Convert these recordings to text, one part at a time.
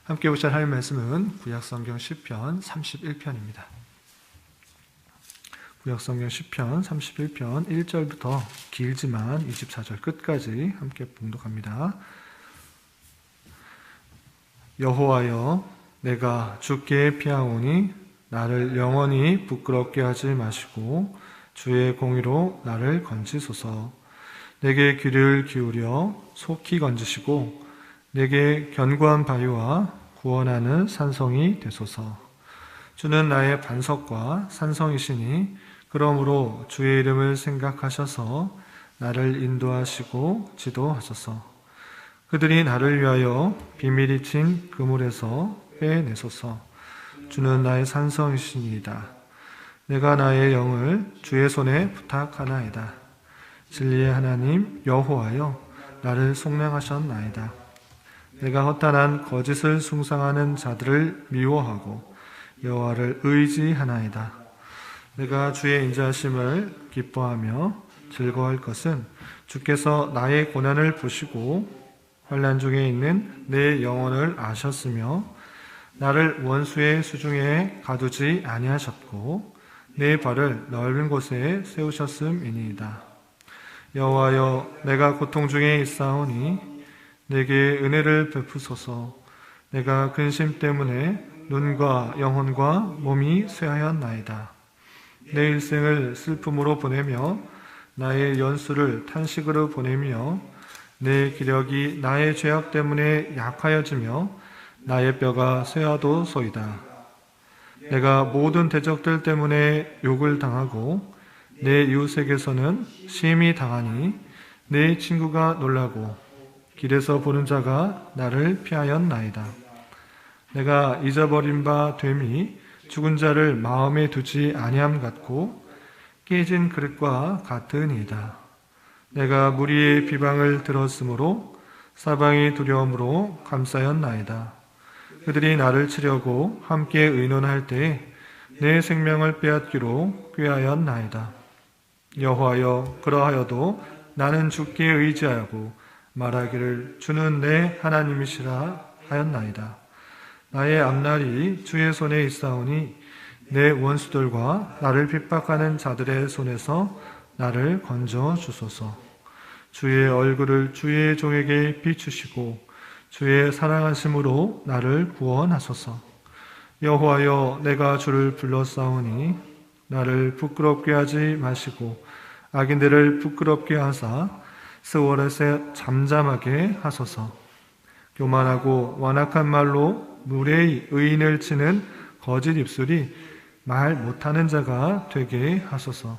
함께 보실 하나님의 말씀은 구약성경 시편 31편입니다. 구약성경 시편 31편 1절부터 길지만 24절 끝까지 함께 봉독합니다. 여호와여, 내가 주께 피하오니 나를 영원히 부끄럽게 하지 마시고 주의 공의로 나를 건지소서. 내게 귀를 기울여 속히 건지시고 내게 견고한 바위와 구원하는 산성이 되소서. 주는 나의 반석과 산성이시니 그러므로 주의 이름을 생각하셔서 나를 인도하시고 지도하소서. 그들이 나를 위하여 비밀이 친 그물에서 빼내소서. 주는 나의 산성이시니이다. 내가 나의 영을 주의 손에 부탁하나이다. 진리의 하나님 여호와여, 나를 속량하셨나이다. 내가 허탄한 거짓을 숭상하는 자들을 미워하고 여호와를 의지하나이다. 내가 주의 인자하심을 기뻐하며 즐거워할 것은 주께서 나의 고난을 보시고 환난 중에 있는 내 영혼을 아셨으며 나를 원수의 수중에 가두지 아니하셨고 내 발을 넓은 곳에 세우셨음이니이다. 여호와여, 내가 고통 중에 있사오니 내게 은혜를 베푸소서. 내가 근심 때문에 눈과 영혼과 몸이 쇠하였나이다. 내 일생을 슬픔으로 보내며 나의 연수를 탄식으로 보내며 내 기력이 나의 죄악 때문에 약하여지며 나의 뼈가 쇠하도소이다. 내가 모든 대적들 때문에 욕을 당하고 내 이웃에게서는 심히 당하니 내 친구가 놀라고 길에서 보는 자가 나를 피하였나이다. 내가 잊어버린 바 됨이 죽은 자를 마음에 두지 아니함 같고 깨진 그릇과 같으니이다. 내가 무리의 비방을 들었으므로 사방이 두려움으로 감싸였나이다. 그들이 나를 치려고 함께 의논할 때에 내 생명을 빼앗기로 꾀하였나이다. 여호와여, 그러하여도 나는 주께 의지하고 말하기를 주는 내 하나님이시라 하였나이다. 나의 앞날이 주의 손에 있사오니 내 원수들과 나를 핍박하는 자들의 손에서 나를 건져 주소서. 주의 얼굴을 주의 종에게 비추시고 주의 사랑하심으로 나를 구원하소서. 여호와여, 내가 주를 불렀사오니 나를 부끄럽게 하지 마시고 악인들을 부끄럽게 하사 스월에서 잠잠하게 하소서. 교만하고 완악한 말로 무례히 의인을 치는 거짓 입술이 말 못하는 자가 되게 하소서.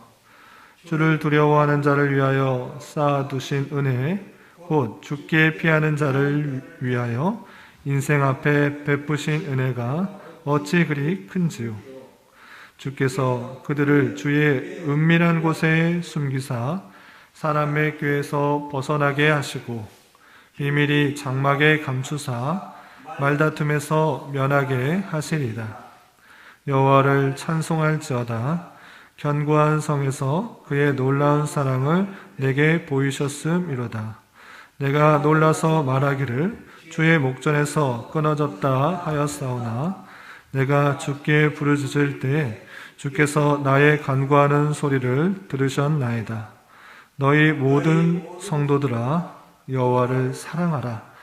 주를 두려워하는 자를 위하여 쌓아두신 은혜, 곧 주께 피하는 자를 위하여 인생 앞에 베푸신 은혜가 어찌 그리 큰지요. 주께서 그들을 주의 은밀한 곳에 숨기사 사람의 꾀에서 벗어나게 하시고 비밀이 장막에 감추사 말다툼에서 면하게 하시리다. 여호와를 찬송할지어다. 견고한 성에서 그의 놀라운 사랑을 내게 보이셨음이로다. 내가 놀라서 말하기를 주의 목전에서 끊어졌다 하였사오나 내가 주께 부르짖을 때 주께서 나의 간구하는 소리를 들으셨나이다. 너희 모든 성도들아, 여호와를 사랑하라.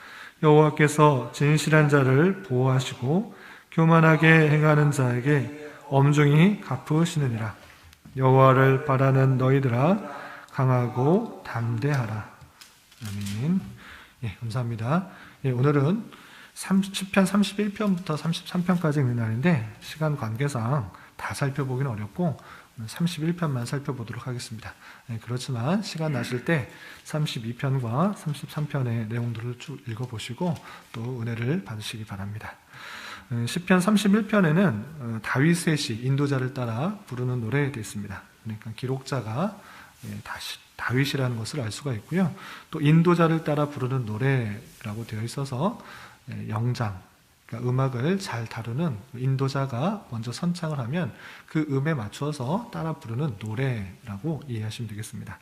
여호와께서 진실한 자를 보호하시고 교만하게 행하는 자에게 엄중히 갚으시느니라. 여호와를 바라는 너희들아, 강하고 담대하라. 아멘. 예, 감사합니다. 예, 오늘은 시편 31편부터 33편까지 있는 날인데 시간 관계상 다 살펴보기는 어렵고 31편만 살펴보도록 하겠습니다. 예, 그렇지만 시간 나실 때 32편과 33편의 내용들을 쭉 읽어보시고 또 은혜를 받으시기 바랍니다. 시편 31편에는 다윗의 시, 인도자를 따라 부르는 노래에 되어 있습니다. 그러니까 기록자가 다윗이라는 것을 알 수가 있고요. 또 인도자를 따라 부르는 노래라고 되어 있어서 영장, 그러니까 음악을 잘 다루는 인도자가 먼저 선창을 하면 그 음에 맞추어서 따라 부르는 노래라고 이해하시면 되겠습니다.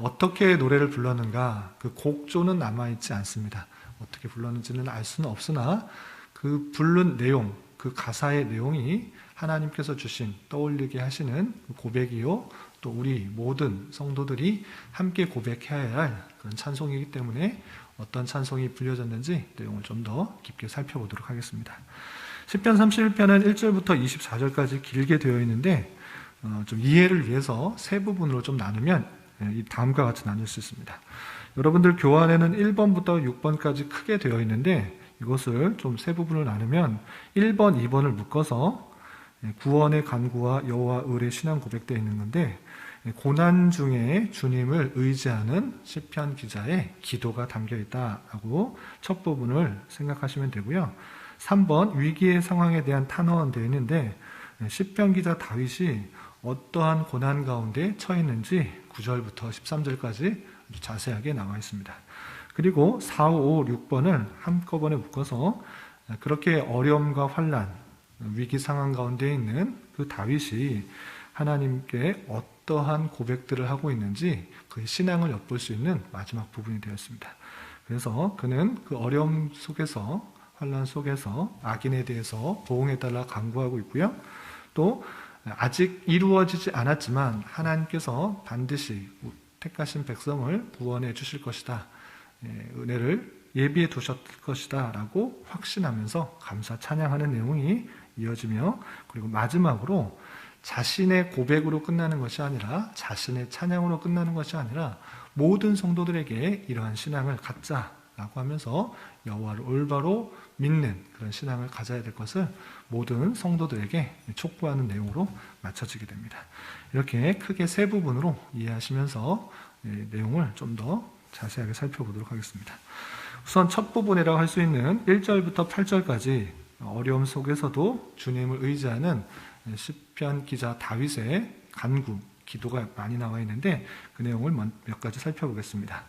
어떻게 노래를 불렀는가, 그 곡조는 남아있지 않습니다. 어떻게 불렀는지는 알 수는 없으나 그 부른 내용, 그 가사의 내용이 하나님께서 주신 떠올리게 하시는 고백이요, 또 우리 모든 성도들이 함께 고백해야 할 그런 찬송이기 때문에 어떤 찬송이 불려졌는지 내용을 좀 더 깊게 살펴보도록 하겠습니다. 시편 31편은 1절부터 24절까지 길게 되어 있는데 좀 이해를 위해서 세 부분으로 좀 나누면 이 다음과 같이 나눌 수 있습니다. 여러분들 교환에는 1번부터 6번까지 크게 되어 있는데 이것을 좀 세 부분으로 나누면 1번, 2번을 묶어서 구원의 간구와 여호와 을의 신앙 고백되어 있는 건데, 고난 중에 주님을 의지하는 시편 기자의 기도가 담겨 있다라고 첫 부분을 생각하시면 되고요. 3번 위기의 상황에 대한 탄원 되어 있는데, 시편 기자 다윗이 어떠한 고난 가운데 처했는지 9절부터 13절까지 아주 자세하게 나와 있습니다. 그리고 4, 5, 6번을 한꺼번에 묶어서 그렇게 어려움과 환난, 위기 상황 가운데 있는 그 다윗이 하나님께 어떠한 고백들을 하고 있는지 그의 신앙을 엿볼 수 있는 마지막 부분이 되었습니다. 그래서 그는 그 어려움 속에서, 환난 속에서 악인에 대해서 보응해달라 간구하고 있고요. 또 아직 이루어지지 않았지만 하나님께서 반드시 택하신 백성을 구원해 주실 것이다, 은혜를 예비해 두셨을 것이다 라고 확신하면서 감사 찬양하는 내용이 이어지며, 그리고 마지막으로 자신의 고백으로 끝나는 것이 아니라, 자신의 찬양으로 끝나는 것이 아니라 모든 성도들에게 이러한 신앙을 갖자라고 하면서 여호와를 올바로 믿는 그런 신앙을 가져야 될 것을 모든 성도들에게 촉구하는 내용으로 맞춰지게 됩니다. 이렇게 크게 세 부분으로 이해하시면서 내용을 좀 더 자세하게 살펴보도록 하겠습니다. 우선 첫 부분이라고 할 수 있는 1절부터 8절까지 어려움 속에서도 주님을 의지하는 시편 기자 다윗의 간구, 기도가 많이 나와 있는데 그 내용을 몇 가지 살펴보겠습니다.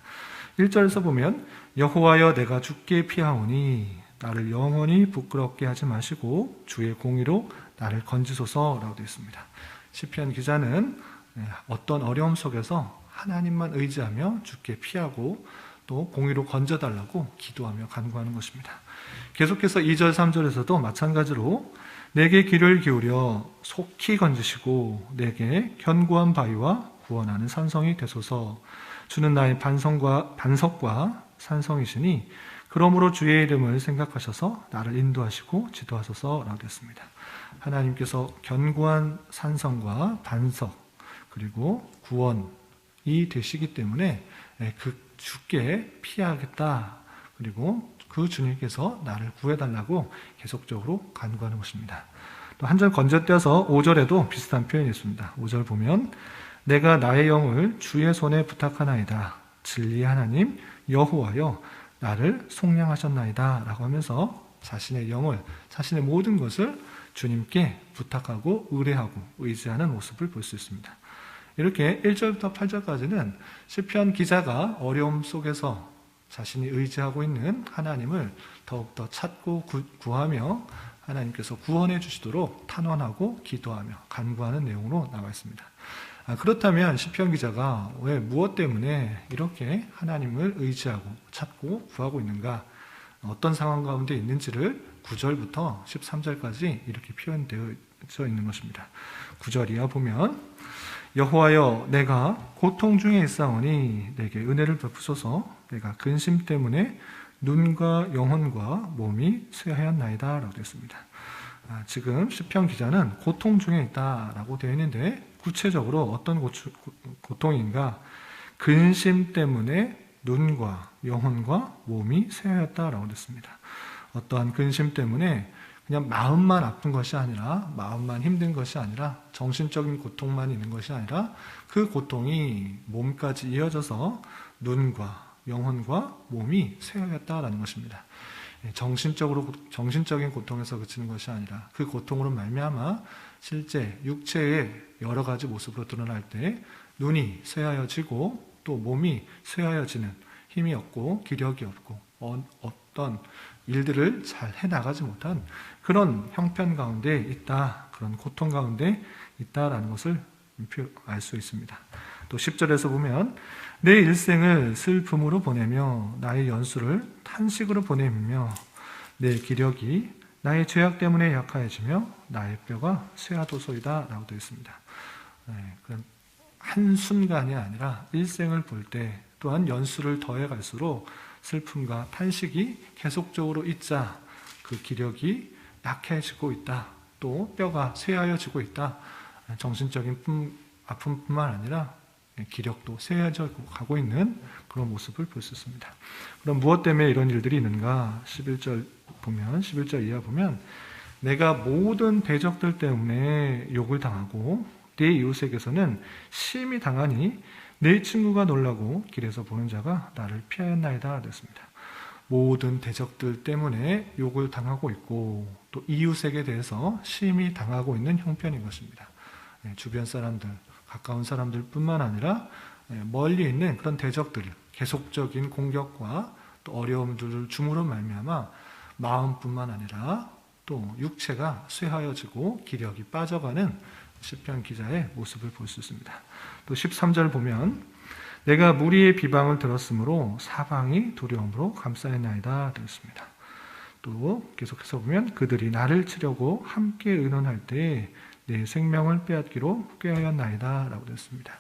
1절에서 보면 여호와여 내가 주께 피하오니 나를 영원히 부끄럽게 하지 마시고 주의 공의로 나를 건지소서라고 되어 있습니다. 시편 기자는 어떤 어려움 속에서 하나님만 의지하며 주께 피하고 또 공의로 건져달라고 기도하며 간구하는 것입니다. 계속해서 2절, 3절에서도 마찬가지로 내게 귀를 기울여 속히 건지시고 내게 견고한 바위와 구원하는 산성이 되소서. 주는 나의 반석과 산성이시니 그러므로 주의 이름을 생각하셔서 나를 인도하시고 지도하소서라고 되었습니다. 하나님께서 견고한 산성과 반석 그리고 구원이 되시기 때문에 그 주께 피하겠다, 그리고 그 주님께서 나를 구해달라고 계속적으로 간구하는 것입니다. 또 한 절 건져떼어서 5절에도 비슷한 표현이 있습니다. 5절 보면 내가 나의 영을 주의 손에 부탁하나이다. 진리의 하나님 여호와여 나를 속량하셨나이다 라고 하면서 자신의 영을, 자신의 모든 것을 주님께 부탁하고 의뢰하고 의지하는 모습을 볼 수 있습니다. 이렇게 1절부터 8절까지는 시편 기자가 어려움 속에서 자신이 의지하고 있는 하나님을 더욱더 찾고 구하며 하나님께서 구원해 주시도록 탄원하고 기도하며 간구하는 내용으로 나와 있습니다. 그렇다면 시편 기자가 왜 무엇 때문에 이렇게 하나님을 의지하고 찾고 구하고 있는가, 어떤 상황 가운데 있는지를 9절부터 13절까지 이렇게 표현되어 있는 것입니다. 9절 이하 보면 여호와여 내가 고통 중에 있사오니 내게 은혜를 베푸소서. 내가 근심 때문에 눈과 영혼과 몸이 쇠하였나이다 라고 되어 있습니다. 지금 시편 기자는 고통 중에 있다라고 되어 있는데 구체적으로 어떤 고통인가? 근심 때문에 눈과 영혼과 몸이 쇠하였다라고 됐습니다. 어떠한 근심 때문에 그냥 마음만 아픈 것이 아니라, 마음만 힘든 것이 아니라, 정신적인 고통만 있는 것이 아니라 그 고통이 몸까지 이어져서 눈과 영혼과 몸이 쇠하였다라는 것입니다. 정신적인 고통에서 그치는 것이 아니라 그 고통으로 말미암아 실제 육체의 여러 가지 모습으로 드러날 때 눈이 쇠하여지고 또 몸이 쇠하여지는, 힘이 없고 기력이 없고 어떤 일들을 잘 해나가지 못한 그런 형편 가운데 있다, 그런 고통 가운데 있다라는 것을 알 수 있습니다. 또 10절에서 보면 내 일생을 슬픔으로 보내며 나의 연수를 탄식으로 보내며 내 기력이 나의 죄악 때문에 약하여지며 나의 뼈가 쇠하도소이다 라고 되어 있습니다. 그런 한순간이 아니라 일생을 볼 때 또한 연수를 더해 갈수록 슬픔과 탄식이 계속적으로 있자 그 기력이 약해지고 있다. 또 뼈가 쇠하여지고 있다. 정신적인 아픔뿐만 아니라 기력도 쇠해져 가고 있는 그런 모습을 볼 수 있습니다. 그럼 무엇 때문에 이런 일들이 있는가? 11절 보면 11절 이하 보면 내가 모든 대적들 때문에 욕을 당하고 내 이웃에게서는 심히 당하니 내 친구가 놀라고 길에서 보는 자가 나를 피하였나이다 됐습니다. 모든 대적들 때문에 욕을 당하고 있고 또 이웃에게 대해서 심히 당하고 있는 형편인 것입니다. 주변 사람들, 가까운 사람들 뿐만 아니라 멀리 있는 그런 대적들, 계속적인 공격과 또 어려움들을 줌으로 말미암아 마음뿐만 아니라 또 육체가 쇠하여지고 기력이 빠져가는 시편 기자의 모습을 볼 수 있습니다. 또 13절 보면 내가 무리의 비방을 들었으므로 사방이 두려움으로 감싸였나이다 되었습니다. 또 계속해서 보면 그들이 나를 치려고 함께 의논할 때 내 생명을 빼앗기로 꾀하였나이다 라고 되었습니다.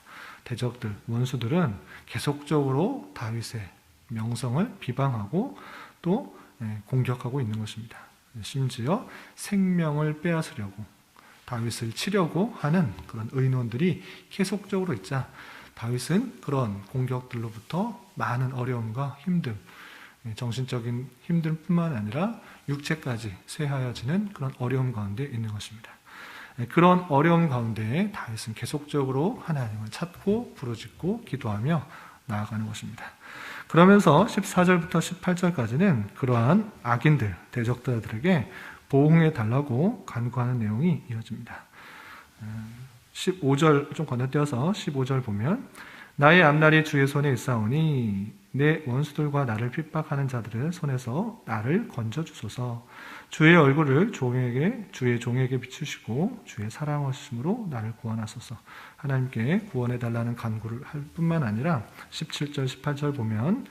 대적들, 원수들은 계속적으로 다윗의 명성을 비방하고 또 공격하고 있는 것입니다. 심지어 생명을 빼앗으려고 다윗을 치려고 하는 그런 의논들이 계속적으로 있자 다윗은 그런 공격들로부터 많은 어려움과 힘듦, 정신적인 힘듦뿐만 아니라 육체까지 쇠하여지는 그런 어려움 가운데 있는 것입니다. 그런 어려움 가운데 다윗은 계속적으로 하나님을 찾고 부르짖고 기도하며 나아가는 것입니다. 그러면서 14절부터 18절까지는 그러한 악인들, 대적자들에게 보응해 달라고 간구하는 내용이 이어집니다. 15절 좀 건너뛰어서 15절 보면 나의 앞날이 주의 손에 있사오니 내 원수들과 나를 핍박하는 자들의 손에서 나를 건져주소서. 주의 얼굴을 주의 종에게 비추시고 주의 사랑하심으로 나를 구원하소서. 하나님께 구원해달라는 간구를 할 뿐만 아니라 17절 18절 보면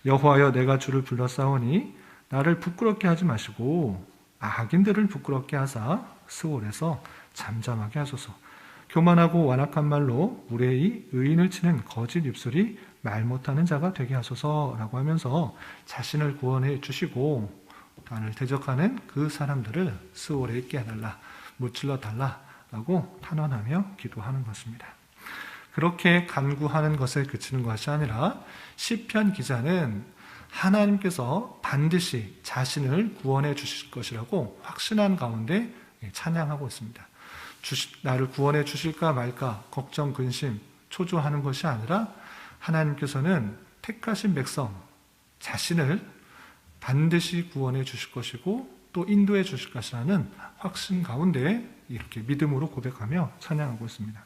여호와여 내가 주를 불렀사오니 나를 부끄럽게 하지 마시고 악인들을 부끄럽게 하사 스올에서 잠잠하게 하소서. 교만하고 완악한 말로 무례히 의인을 치는 거짓 입술이 말 못하는 자가 되게 하소서라고 하면서 자신을 구원해 주시고 나를 대적하는 그 사람들을 스올에 있게 해달라, 무찔러 달라라고 탄원하며 기도하는 것입니다. 그렇게 간구하는 것에 그치는 것이 아니라 시편 기자는 하나님께서 반드시 자신을 구원해 주실 것이라고 확신한 가운데 찬양하고 있습니다. 나를 구원해 주실까 말까 걱정, 근심, 초조하는 것이 아니라 하나님께서는 택하신 백성 자신을 반드시 구원해 주실 것이고 또 인도해 주실 것이라는 확신 가운데 이렇게 믿음으로 고백하며 찬양하고 있습니다.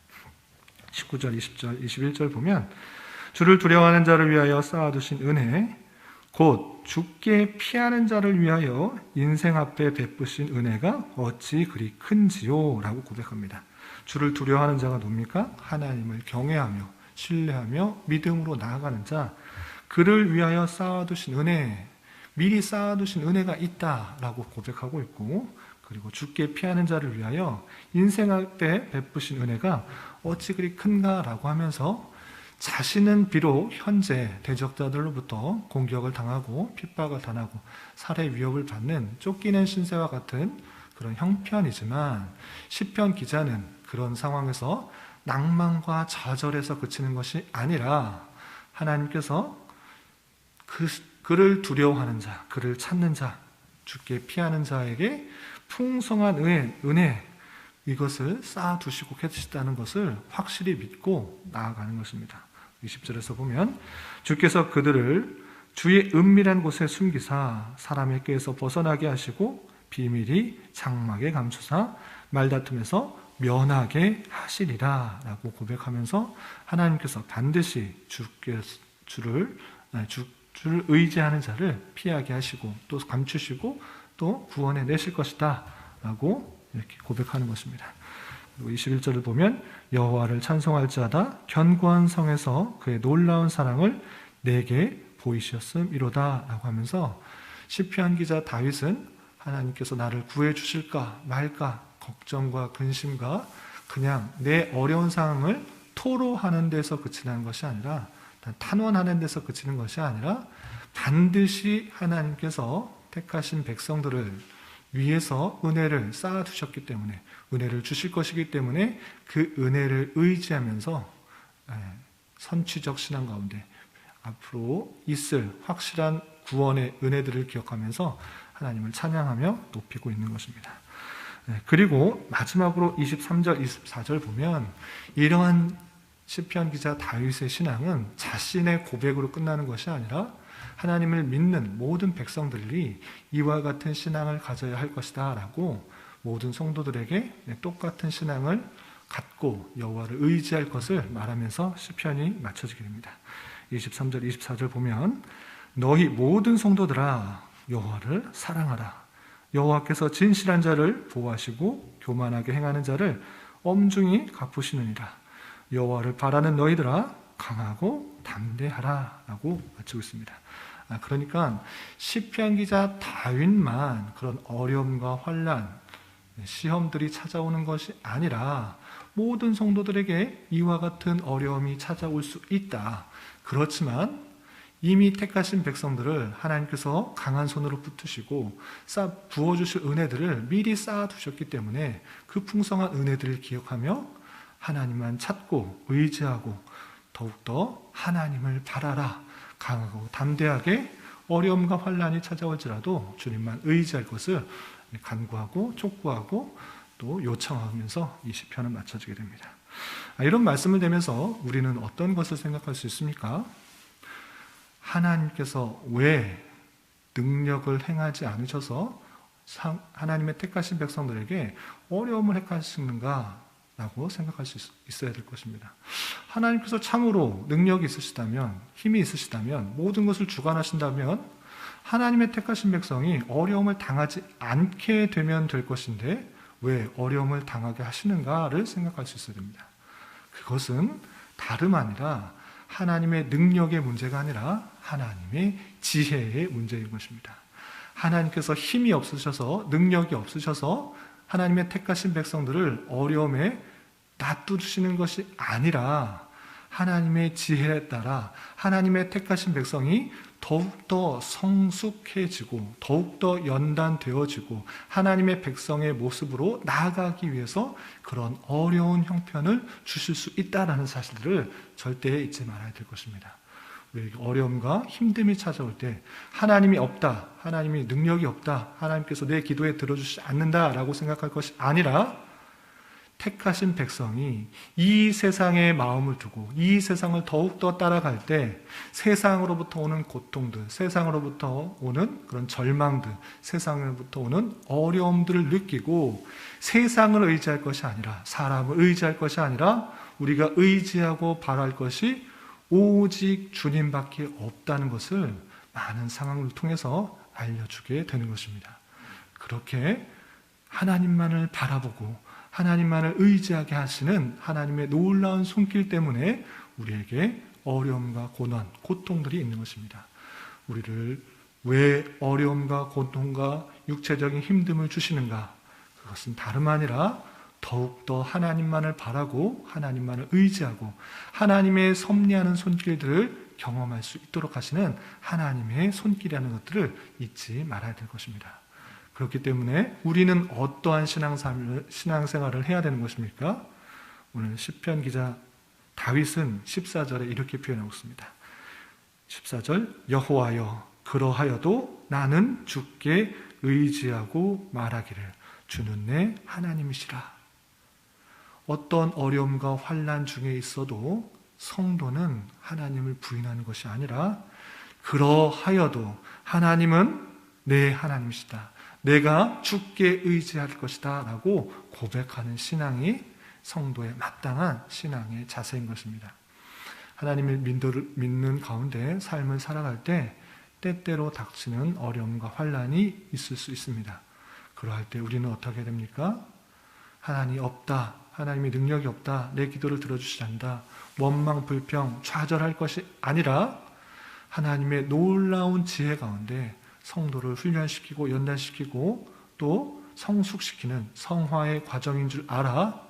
19절, 20절, 21절 보면 주를 두려워하는 자를 위하여 쌓아두신 은혜 곧 죽게 피하는 자를 위하여 인생 앞에 베푸신 은혜가 어찌 그리 큰지요 라고 고백합니다. 주를 두려워하는 자가 누굽니까? 하나님을 경외하며 신뢰하며 믿음으로 나아가는 자, 그를 위하여 쌓아두신 은혜, 미리 쌓아두신 은혜가 있다라고 고백하고 있고, 그리고 죽게 피하는 자를 위하여 인생 앞에 베푸신 은혜가 어찌 그리 큰가라고 하면서 자신은 비록 현재 대적자들로부터 공격을 당하고 핍박을 당하고 살해 위협을 받는 쫓기는 신세와 같은 그런 형편이지만 시편 기자는 그런 상황에서 낭만과 좌절에서 그치는 것이 아니라 하나님께서 그를 두려워하는 자, 그를 찾는 자, 죽게 피하는 자에게 풍성한 은혜 이것을 쌓아두시고 계시다는 것을 확실히 믿고 나아가는 것입니다. 20절에서 보면 주께서 그들을 주의 은밀한 곳에 숨기사 사람의 꾀에서 벗어나게 하시고 비밀이 장막에 감추사 말다툼에서 면하게 하시리라 라고 고백하면서 하나님께서 반드시 주를 의지하는 자를 피하게 하시고 또 감추시고 또 구원해 내실 것이다 라고 이렇게 고백하는 것입니다. 그리고 21절을 보면 여호와를 찬송할 자다 견고한 성에서 그의 놀라운 사랑을 내게 보이셨음이로다 라고 하면서 시편 기자 다윗은 하나님께서 나를 구해 주실까 말까 걱정과 근심과 그냥 내 어려운 상황을 토로하는 데서 그치는 것이 아니라, 탄원하는 데서 그치는 것이 아니라 반드시 하나님께서 택하신 백성들을 위해서 은혜를 쌓아두셨기 때문에, 은혜를 주실 것이기 때문에 그 은혜를 의지하면서 선취적 신앙 가운데 앞으로 있을 확실한 구원의 은혜들을 기억하면서 하나님을 찬양하며 높이고 있는 것입니다. 그리고 마지막으로 23절, 24절 보면 이러한 시편 기자 다윗의 신앙은 자신의 고백으로 끝나는 것이 아니라 하나님을 믿는 모든 백성들이 이와 같은 신앙을 가져야 할 것이다 라고 모든 성도들에게 똑같은 신앙을 갖고 여호와를 의지할 것을 말하면서 시편이 마쳐지게 됩니다. 23절, 24절 보면 너희 모든 성도들아 여호와를 사랑하라. 여호와께서 진실한 자를 보호하시고 교만하게 행하는 자를 엄중히 갚으시느니라. 여호와를 바라는 너희들아 강하고 담대하라 라고 마치고 있습니다. 그러니까 시편 기자 다윗만 그런 어려움과 환난, 시험들이 찾아오는 것이 아니라 모든 성도들에게 이와 같은 어려움이 찾아올 수 있다. 그렇지만 이미 택하신 백성들을 하나님께서 강한 손으로 붙드시고 부어주실 은혜들을 미리 쌓아두셨기 때문에 그 풍성한 은혜들을 기억하며 하나님만 찾고 의지하고 더욱더 하나님을 바라라. 강하고 담대하게 어려움과 환난이 찾아올지라도 주님만 의지할 것을 간구하고 촉구하고 또 요청하면서 이 시편은 마쳐지게 됩니다. 이런 말씀을 드리면서 우리는 어떤 것을 생각할 수 있습니까? 하나님께서 왜 능력을 행하지 않으셔서 하나님의 택하신 백성들에게 어려움을 행하시는가 라고 생각할 수 있어야 될 것입니다. 하나님께서 참으로 능력이 있으시다면, 힘이 있으시다면, 모든 것을 주관하신다면 하나님의 택하신 백성이 어려움을 당하지 않게 되면 될 것인데 왜 어려움을 당하게 하시는가를 생각할 수 있어야 됩니다. 그것은 다름 아니라 하나님의 능력의 문제가 아니라 하나님의 지혜의 문제인 것입니다. 하나님께서 힘이 없으셔서, 능력이 없으셔서 하나님의 택하신 백성들을 어려움에 놔두시는 것이 아니라 하나님의 지혜에 따라 하나님의 택하신 백성이 더욱더 성숙해지고 더욱더 연단되어지고 하나님의 백성의 모습으로 나아가기 위해서 그런 어려운 형편을 주실 수 있다는 사실을 절대 잊지 말아야 될 것입니다. 우리에게 어려움과 힘듦이 찾아올 때 하나님이 없다, 하나님이 능력이 없다, 하나님께서 내 기도에 들어주시지 않는다라고 생각할 것이 아니라 택하신 백성이 이 세상에 마음을 두고 이 세상을 더욱더 따라갈 때 세상으로부터 오는 고통들, 세상으로부터 오는 그런 절망들, 세상으로부터 오는 어려움들을 느끼고 세상을 의지할 것이 아니라, 사람을 의지할 것이 아니라 우리가 의지하고 바랄 것이 오직 주님밖에 없다는 것을 많은 상황을 통해서 알려주게 되는 것입니다. 그렇게 하나님만을 바라보고 하나님만을 의지하게 하시는 하나님의 놀라운 손길 때문에 우리에게 어려움과 고난, 고통들이 있는 것입니다. 우리를 왜 어려움과 고통과 육체적인 힘듦을 주시는가? 그것은 다름 아니라 더욱더 하나님만을 바라고 하나님만을 의지하고 하나님의 섭리하는 손길들을 경험할 수 있도록 하시는 하나님의 손길이라는 것들을 잊지 말아야 될 것입니다. 그렇기 때문에 우리는 어떠한 신앙생활을 해야 되는 것입니까? 오늘 시편 기자 다윗은 14절에 이렇게 표현하고 있습니다. 14절 여호와여 그러하여도 나는 주께 의지하고 말하기를 주는 내 하나님이시라. 어떤 어려움과 환난 중에 있어도 성도는 하나님을 부인하는 것이 아니라 그러하여도 하나님은 내 하나님이시다. 내가 주께 의지할 것이다 라고 고백하는 신앙이 성도의 마땅한 신앙의 자세인 것입니다. 하나님을 믿는 가운데 삶을 살아갈 때 때때로 닥치는 어려움과 환난이 있을 수 있습니다. 그러할 때 우리는 어떻게 됩니까? 하나님이 없다, 하나님의 능력이 없다, 내 기도를 들어주시지 않는다, 원망, 불평, 좌절할 것이 아니라 하나님의 놀라운 지혜 가운데 성도를 훈련시키고 연단시키고 또 성숙시키는 성화의 과정인 줄 알아.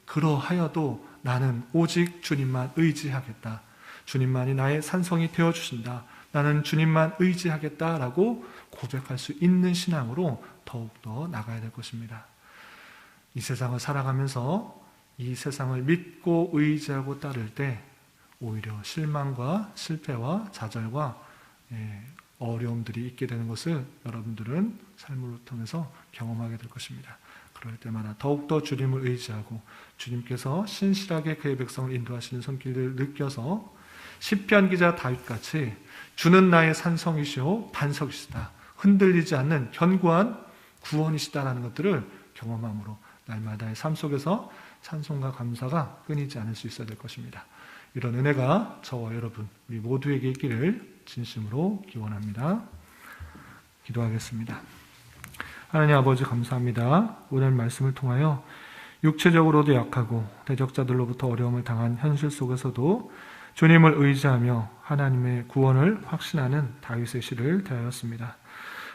그러하여도 나는 오직 주님만 의지하겠다. 주님만이 나의 산성이 되어주신다. 나는 주님만 의지하겠다라고 고백할 수 있는 신앙으로 더욱더 나가야 될 것입니다. 이 세상을 살아가면서 이 세상을 믿고 의지하고 따를 때 오히려 실망과 실패와 좌절과 어려움들이 있게 되는 것을 여러분들은 삶을 통해서 경험하게 될 것입니다. 그럴 때마다 더욱더 주님을 의지하고 주님께서 신실하게 그의 백성을 인도하시는 손길을 느껴서 시편 기자 다윗같이 주는 나의 산성이시오 반석이시다. 흔들리지 않는 견고한 구원이시다라는 것들을 경험함으로 날마다의 삶 속에서 찬송과 감사가 끊이지 않을 수 있어야 될 것입니다. 이런 은혜가 저와 여러분 우리 모두에게 있기를 진심으로 기원합니다. 기도하겠습니다. 하나님 아버지 감사합니다. 오늘 말씀을 통하여 육체적으로도 약하고 대적자들로부터 어려움을 당한 현실 속에서도 주님을 의지하며 하나님의 구원을 확신하는 다윗의 시를 대하였습니다.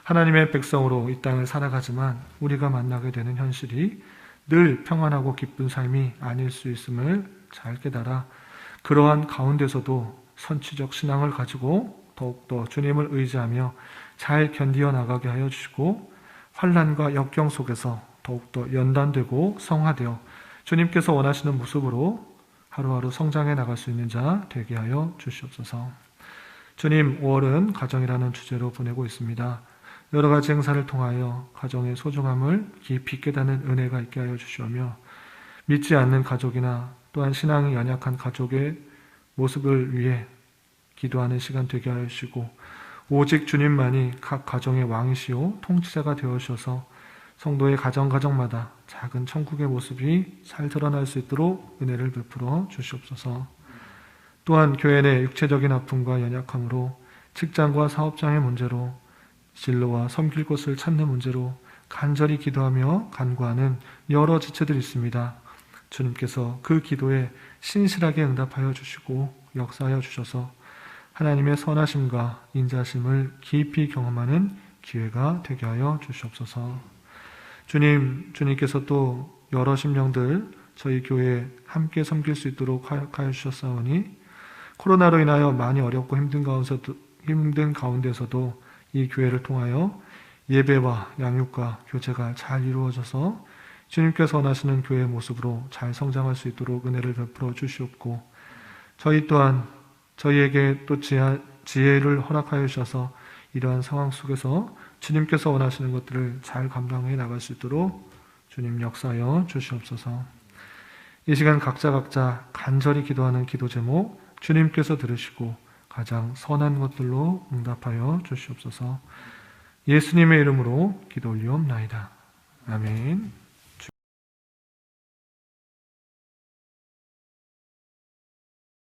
하나님의 백성으로 이 땅을 살아가지만 우리가 만나게 되는 현실이 늘 평안하고 기쁜 삶이 아닐 수 있음을 잘 깨달아 그러한 가운데서도 선취적 신앙을 가지고 더욱더 주님을 의지하며 잘 견디어 나가게 하여 주시고 환난과 역경 속에서 더욱더 연단되고 성화되어 주님께서 원하시는 모습으로 하루하루 성장해 나갈 수 있는 자 되게 하여 주시옵소서. 주님, 5월은 가정이라는 주제로 보내고 있습니다. 여러 가지 행사를 통하여 가정의 소중함을 깊이 깨닫는 은혜가 있게 하여 주시오며 믿지 않는 가족이나 또한 신앙이 연약한 가족의 모습을 위해 기도하는 시간 되게 하여 주시고 오직 주님만이 각 가정의 왕이시오 통치자가 되어 주셔서 성도의 가정마다 작은 천국의 모습이 잘 드러날 수 있도록 은혜를 베풀어 주시옵소서. 또한 교회 내 육체적인 아픔과 연약함으로 직장과 사업장의 문제로 진로와 섬길 곳을 찾는 문제로 간절히 기도하며 간구하는 여러 지체들이 있습니다. 주님께서 그 기도에 신실하게 응답하여 주시고 역사하여 주셔서 하나님의 선하심과 인자심을 깊이 경험하는 기회가 되게 하여 주시옵소서. 주님께서 또 여러 심령들 저희 교회에 함께 섬길 수 있도록 하여 주셨사오니 코로나로 인하여 많이 어렵고 힘든 가운데서도 이 교회를 통하여 예배와 양육과 교제가 잘 이루어져서 주님께서 원하시는 교회의 모습으로 잘 성장할 수 있도록 은혜를 베풀어 주시옵고 저희 또한 저희에게 또 지혜를 허락하여 주셔서 이러한 상황 속에서 주님께서 원하시는 것들을 잘 감당해 나갈 수 있도록 주님 역사하여 주시옵소서. 이 시간 각자 간절히 기도하는 기도 제목 주님께서 들으시고 가장 선한 것들로 응답하여 주시옵소서. 예수님의 이름으로 기도 올리옵나이다. 아멘.